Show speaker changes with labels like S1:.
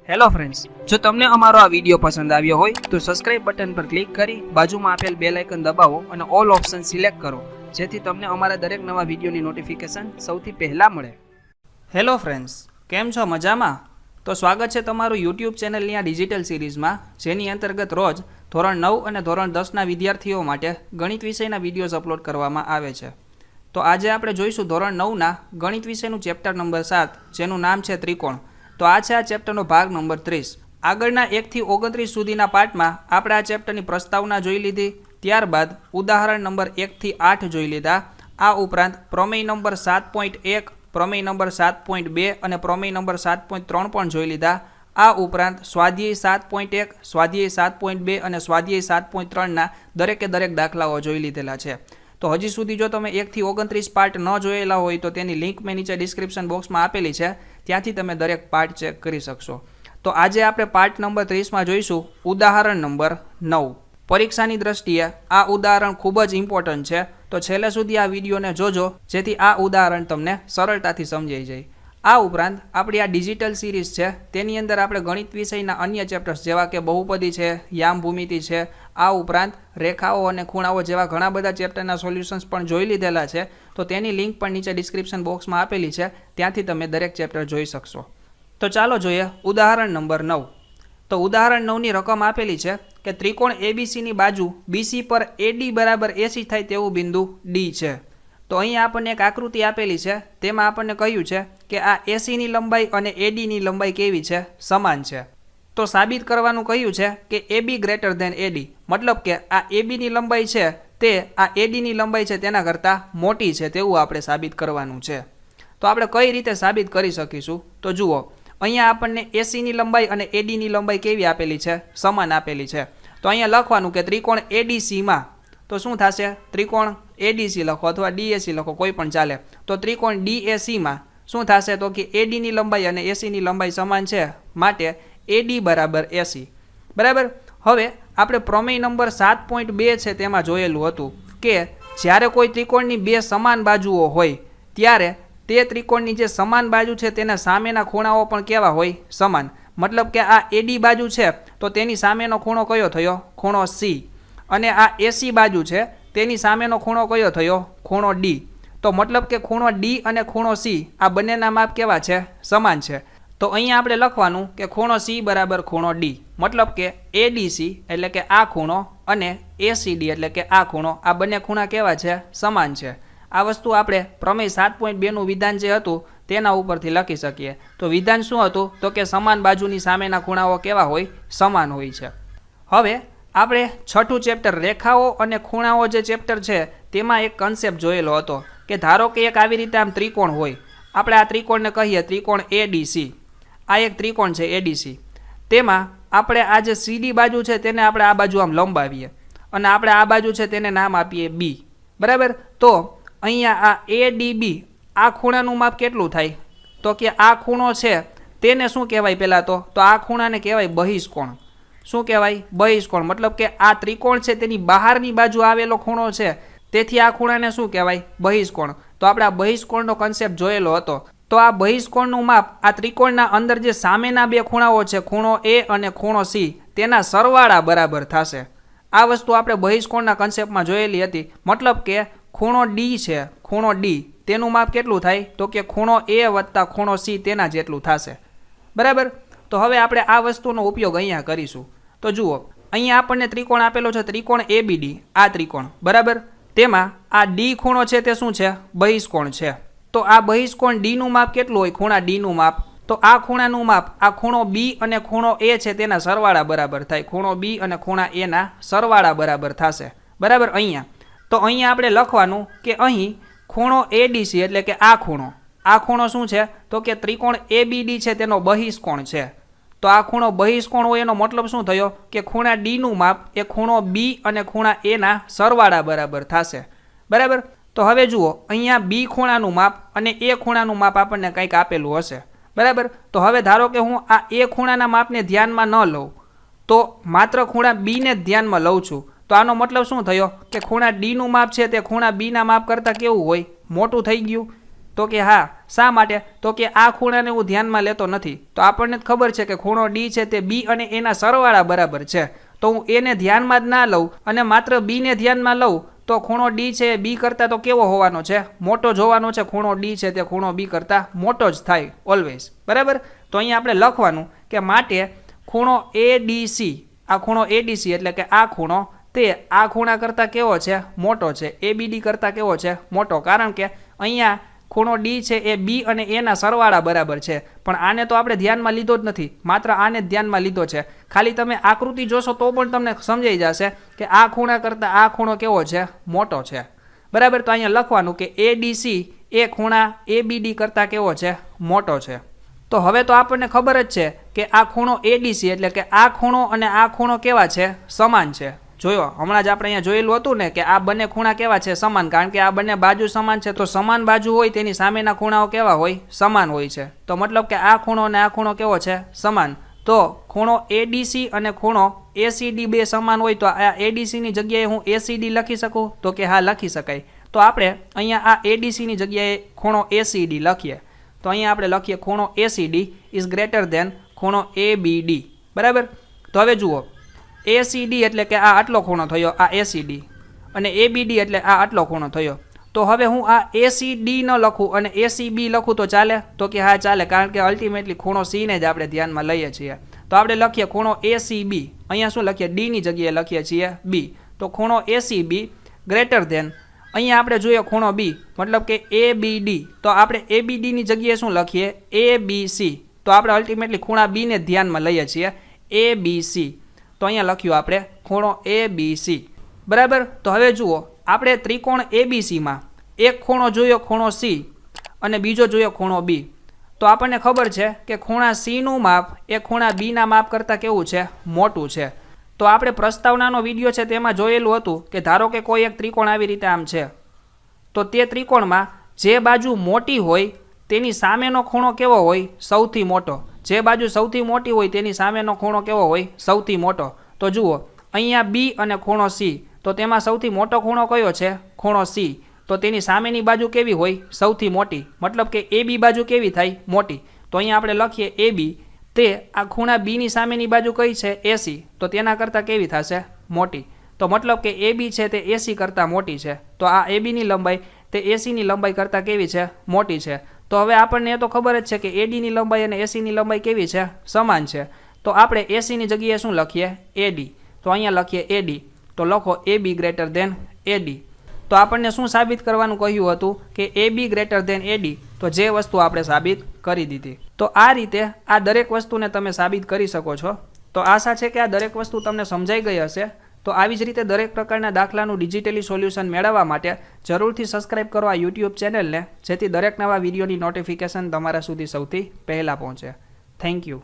S1: Hello friends, જો તમને અમારો આ વિડીયો પસંદ આવ્યો હોય તો સબસ્ક્રાઇબ બટન પર ક્લિક કરી બાજુમાં આપેલ બેલ આઇકન દબાવો અને ઓલ ઓપ્શન સિલેક્ટ કરો, જેથી તમને અમારા દરેક નવા વિડીયોની નોટિફિકેશન સૌથી પહેલા મળે. હેલો ફ્રેન્ડ્સ, કેમ છો? મજામાં? તો સ્વાગત છે તમારું યુટ્યુબ ચેનલની આ ડિજિટલ સિરીઝમાં, જેની અંતર્ગત રોજ ધોરણ 9 અને ધોરણ 10ના વિદ્યાર્થીઓ માટે ગણિત વિષયના વિડીયોઝ અપલોડ કરવામાં આવે છે. તો આજે આપણે જોઈશું ધોરણ 9ના ગણિત વિષયનું ચેપ્ટર નંબર 7, જેનું નામ છે ત્રિકોણ. તો આ છે આ ચેપ્ટરનો ભાગ નંબર 30. આગળના 1 થી 29 સુધીના પાઠમાં આપણે આ ચેપ્ટરની પ્રસ્તાવના જોઈ લીધી, ત્યારબાદ ઉદાહરણ નંબર 1 થી 8 જોઈ લીધા. આ ઉપરાંત પ્રમેય નંબર 7.1, પ્રમેય નંબર 7.2 અને પ્રમેય નંબર 7.3 પણ જોઈ લીધા. આ ઉપરાંત સ્વાધ્યાય 7.1, સ્વાધ્યાય 7.2 અને સ્વાધ્યાય 7.3ના દરેકે દરેક દાખલાઓ જોઈ લીધેલા છે. તો હજી સુધી જો તમે 1 થી 29 પાર્ટ ન જોયેલા હોય તો તેની લિંક મેં નીચે ડિસ્ક્રિપ્શન બોક્સમાં આપેલી છે, ત્યાંથી તમે દરેક પાર્ટ ચેક કરી શકશો. તો આજે આપણે પાર્ટ નંબર 30માં જોઈશું ઉદાહરણ નંબર 9. પરીક્ષાની દ્રષ્ટિએ આ ઉદાહરણ ખૂબ જ ઇમ્પોર્ટન્ટ છે, તો છેલ્લે સુધી આ વિડીયોને જોજો, જેથી આ ઉદાહરણ તમને સરળતાથી સમજાઈ જાય. આ ઉપરાંત આપણી આ ડિજિટલ સિરીઝ છે, તેની અંદર આપણે ગણિત વિષયના અન્ય ચેપ્ટર્સ જેવા કે બહુપદી છે, યામ ભૂમિતિ છે, આ ઉપરાંત રેખાઓ અને ખૂણાઓ જેવા ઘણા બધા ચેપ્ટરના સોલ્યુશન્સ પણ જોઈ લીધેલા છે. તો તેની લિંક પણ નીચે ડિસ્ક્રિપ્શન બોક્સમાં આપેલી છે, ત્યાંથી તમે દરેક ચેપ્ટર જોઈ શકશો. તો ચાલો જોઈએ ઉદાહરણ નંબર 9. તો ઉદાહરણ 9ની રકમ આપેલી છે કે ત્રિકોણ એબીસીની બાજુ બીસી પર એડી બરાબર 80 થાય તેવું બિંદુ ડી છે. તો અહીંયા આપણને એક આકૃતિ આપેલી છે, તેમાં આપણને કહ્યું છે કે આ એસીની લંબાઈ અને એડીની લંબાઈ કેવી છે? સમાન છે. તો સાબિત કરવાનું કહ્યું છે કે એબી ગ્રેટર ધેન એડી, મતલબ કે આ એબીની લંબાઈ છે તે આ એડીની લંબાઈ છે તેના કરતાં મોટી છે, તેવું આપણે સાબિત કરવાનું છે. તો આપણે કઈ રીતે સાબિત કરી શકીશું? તો જુઓ, અહીંયા આપણને એસીની લંબાઈ અને એડીની લંબાઈ કેવી આપેલી છે? સમાન આપેલી છે. તો અહીંયા લખવાનું કે ત્રિકોણ એડીસીમાં, તો શું થશે? ત્રિકોણ એડીસી લખો અથવા ડીએસી લખો, કોઈ પણ ચાલે. તો ત્રિકોણ ડીએસીમાં શું થશે? તો કે એડીની લંબાઈ અને એસીની લંબાઈ સમાન છે, માટે એડી બરાબર 80. બરાબર. હવે આપણે પ્રમેય નંબર 7.2 છે તેમાં જોયેલું હતું કે જ્યારે કોઈ ત્રિકોણની બે સમાન બાજુઓ હોય ત્યારે તે ત્રિકોણની જે સમાન બાજુ છે તેના સામેના ખૂણાઓ પણ કેવા હોય? સમાન. મતલબ કે આ એડી બાજુ છે તો તેની સામેનો ખૂણો કયો થયો? ખૂણો સી. અને આ એસી બાજુ છે તેની સામેનો ખૂણો કયો થયો? ખૂણો ડી. તો મતલબ કે ખૂણો ડી અને ખૂણો સી આ બંનેના માપ કેવા છે? સમાન છે. તો અહીંયા આપણે લખવાનું કે ખૂણો સી બરાબર ખૂણો ડી, મતલબ કે એડીસી એટલે કે આ ખૂણો અને એસીડી એટલે કે આ ખૂણો, આ બંને ખૂણા કેવા છે? સમાન છે. આ વસ્તુ આપણે પ્રમેય 7.2નું વિધાન જે હતું તેના ઉપરથી લખી શકીએ. તો વિધાન શું હતું? તો કે સમાન બાજુની સામેના ખૂણાઓ કેવા હોય? સમાન હોય છે. હવે આપણે છઠ્ઠું ચેપ્ટર રેખાઓ અને ખૂણાઓ જે ચેપ્ટર છે તેમાં એક કન્સેપ્ટ જોયેલો હતો કે ધારો કે એક આવી રીતે આમ ત્રિકોણ હોય, આપણે આ ત્રિકોણને કહીએ ત્રિકોણ એડીસી. આ એક ત્રિકોણ છે એડીસી. તેમાં આપણે આ જે સીડી બાજુ છે તેને આપણે આ બાજુ આમ લંબાવીએ અને આપણે આ બાજુ છે તેને નામ આપીએ બી. બરાબર. તો અહીંયા આ એડીબી આ ખૂણાનું માપ કેટલું થાય? તો કે આ ખૂણો છે તેને શું કહેવાય? પહેલાં તો આ ખૂણાને કહેવાય બહિષ્કોણ. શું કહેવાય? બહિષ્કોણ. મતલબ કે આ ત્રિકોણ છે તેની બહારની બાજુ આવેલો ખૂણો છે, તેથી આ ખૂણાને શું કહેવાય? બહિષ્કોણ. તો આપણે આ બહિષ્કોણનો કન્સેપ્ટ જોયેલો હતો. તો આ બહિષ્કોણનું માપ આ ત્રિકોણના અંદર જે સામેના બે ખૂણાઓ છે, ખૂણો એ અને ખૂણો સી, તેના સરવાળા બરાબર થશે. આ વસ્તુ આપણે બહિષ્કોણના કન્સેપ્ટમાં જોયેલી હતી. મતલબ કે ખૂણો ડી છે, ખૂણો ડી, તેનું માપ કેટલું થાય? તો કે ખૂણો એ વત્તા ખૂણો સી તેના જેટલું થશે. બરાબર. તો હવે આપણે આ વસ્તુનો ઉપયોગ અહીંયા કરીશું. તો જુઓ, અહીંયા આપણને ત્રિકોણ આપેલો છે, ત્રિકોણ એબીડી, આ ત્રિકોણ. બરાબર. તેમાં આ ડી ખૂણો છે તે શું છે? બહિષ્કોણ છે. તો આ બહિષ્કોણ ડીનું માપ કેટલું હોય? ખૂણા ડીનું માપ. તો આ ખૂણાનું માપ આ ખૂણો બી અને ખૂણો એ છે તેના સરવાળા બરાબર થાય. ખૂણો બી અને ખૂણા એના સરવાળા બરાબર થશે. બરાબર. અહીંયા તો અહીંયા આપણે લખવાનું કે અહીં ખૂણો એડીસી એટલે કે આ ખૂણો શું છે? તો કે ત્રિકોણ એબીડી છે તેનો બહિષ્કોણ છે. તો આ ખૂણો બહિષ્કોણ હોય એનો મતલબ શું થયો? કે ખૂણા ડીનું માપ એ ખૂણો બી અને ખૂણા એના સરવાળા બરાબર થશે. બરાબર. તો હવે જુઓ, અહીંયા બી ખૂણાનું માપ અને એ ખૂણાનું માપ આપણને કંઈક આપેલું હશે. બરાબર. તો હવે ધારો કે હું આ એ ખૂણાના માપને ધ્યાનમાં ન લઉં, તો માત્ર ખૂણા બીને જ ધ્યાનમાં લઉં છું, તો આનો મતલબ શું થયો? કે ખૂણા ડીનું માપ છે તે ખૂણા બીના માપ કરતાં કેવું હોય? મોટું થઈ ગયું. તો કે હા. શા માટે? તો કે આ ખૂણાને હું ધ્યાનમાં લેતો નથી. તો આપણને જ ખબર છે કે ખૂણો ડી છે તે બી અને એના સરવાળા બરાબર છે. તો હું એને ધ્યાનમાં જ ના લઉં અને માત્ર બીને ધ્યાનમાં લઉં તો ખૂણો ડી છે એ બી કરતાં તો કેવો હોવાનો છે? મોટો જ હોવાનો છે. ખૂણો ડી છે તે ખૂણો બી કરતાં મોટો જ થાય ઓલવેઝ. બરાબર. તો અહીંયા આપણે લખવાનું કે માટે ખૂણો એડીસી, આ ખૂણો એડીસી એટલે કે આ ખૂણો તે આ ખૂણા કરતાં કેવો છે? મોટો છે. એબીડી કરતાં કેવો છે? મોટો. કારણ કે અહીંયા ખૂણો ડી છે એ બી અને એના સરવાળા બરાબર છે. પણ આને તો આપણે ધ્યાનમાં લીધો જ નથી, માત્ર આને જ ધ્યાનમાં લીધો છે. ખાલી તમે આકૃતિ જોશો તો પણ તમને સમજાઈ જશે કે આ ખૂણા કરતાં આ ખૂણો કેવો છે? મોટો છે. બરાબર. તો અહીંયા લખવાનું કે એડીસી એ ખૂણા એબીડી કરતાં કેવો છે? મોટો છે. તો હવે તો આપણને ખબર જ છે કે આ ખૂણો એડીસી એટલે કે આ ખૂણો અને આ ખૂણો કેવા છે? સમાન છે. જોયો, હમણાં જ આપણે અહીંયા જોયેલું હતું ને કે આ બંને ખૂણા કેવા છે? સમાન. કારણ કે આ બંને બાજુ સમાન છે, તો સમાન બાજુ હોય તેની સામેના ખૂણાઓ કેવા હોય? સમાન હોય છે. તો મતલબ કે આ ખૂણો અને આ ખૂણો કેવો છે? સમાન. તો ખૂણો એડીસી અને ખૂણો એસીડી બે સમાન હોય તો આ એડીસીની જગ્યાએ હું એસીડી લખી શકું? તો કે હા, લખી શકાય. તો આપણે અહીંયા આ એડીસીની જગ્યાએ ખૂણો એસીડી લખીએ. તો અહીંયા આપણે લખીએ ખૂણો એસીડી ઇઝ ગ્રેટર ધેન ખૂણો એબીડી. બરાબર. તો હવે જુઓ, એસીડી એટલે કે આ આટલો ખૂણો થયો, આ એસીડી, અને એબીડી એટલે આ આટલો ખૂણો થયો. તો હવે હું આ એસીડી ન લખું અને એસીબી લખું તો ચાલે? તો કે હા, ચાલે. કારણ કે અલ્ટિમેટલી ખૂણો સીને જ આપણે ધ્યાનમાં લઈએ છીએ. તો આપણે લખીએ ખૂણો એસીબી. અહીંયા શું લખીએ? ડીની જગ્યાએ લખીએ છીએ બી. તો ખૂણો એસીબી ગ્રેટર ધેન, અહીંયા આપણે જોઈએ ખૂણો બી મતલબ કે એબીડી. તો આપણે એબીડીની જગ્યાએ શું લખીએ? એબીસી. તો આપણે અલ્ટિમેટલી ખૂણા બીને ધ્યાનમાં લઈએ છીએ, એબીસી. તો અહીંયા લખ્યું આપણે ખૂણો એબીસી. બરાબર. તો હવે જુઓ, આપણે ત્રિકોણ એબીસીમાં એક ખૂણો જોયો ખૂણો સી અને બીજો જોયો ખૂણો બી. તો આપણને ખબર છે કે ખૂણા સીનું માપ એ ખૂણા બીના માપ કરતાં કેવું છે? મોટું છે. તો આપણે પ્રસ્તાવનાનો વિડીયો છે તેમાં જોયેલું હતું કે ધારો કે કોઈ એક ત્રિકોણ આવી રીતે આમ છે, તો તે ત્રિકોણમાં જે બાજુ મોટી હોય તેની સામેનો ખૂણો કેવો હોય? સૌથી મોટો. જે બાજુ સૌથી મોટી હોય તેની સામેનો ખૂણો કેવો હોય? સૌથી મોટો. તો જુઓ, અહીંયા બી અને ખૂણો સી, તો તેમાં સૌથી મોટો ખૂણો કયો છે? ખૂણો સી. તો તેની સામેની બાજુ કેવી હોય? સૌથી મોટી. મતલબ કે એ બી બાજુ કેવી થાય? મોટી. તો અહીંયા આપણે લખીએ એ બી, તે આ ખૂણા બીની સામેની બાજુ કઈ છે? એસી. તો તેના કરતાં કેવી થશે? મોટી. તો મતલબ કે એ બી છે તે એસી કરતાં મોટી છે. તો આ એ બીની લંબાઈ તે એસીની લંબાઈ કરતાં કેવી છે? મોટી છે. તો હવે આપણને એ તો ખબર જ છે કે એડીની લંબાઈ અને એસીની લંબાઈ કેવી છે? સમાન છે. તો આપણે એસીની જગ્યાએ શું લખીએ? એડી. તો અહીંયા લખીએ એડી. તો લખો એ બી ગ્રેટર ધેન એડી. તો આપણને શું સાબિત કરવાનું કહ્યું હતું? કે એ બી ગ્રેટર ધેન એડી. તો જે વસ્તુ આપણે સાબિત કરી દીધી. તો આ રીતે આ દરેક વસ્તુને તમે સાબિત કરી શકો છો. તો આશા છે કે આ દરેક વસ્તુ તમને સમજાઈ ગઈ હશે. તો આવી જ રીતે દરેક પ્રકારના દાખલાનું ડિજિટલી સોલ્યુશન મેળવવા માટે જરૂરથી સબસ્ક્રાઇબ કરો આ યુટ્યુબ ચેનલને, જેથી દરેક નવા વિડીયોની નોટિફિકેશન તમારા સુધી સૌથી પહેલાં પહોંચે. Thank you.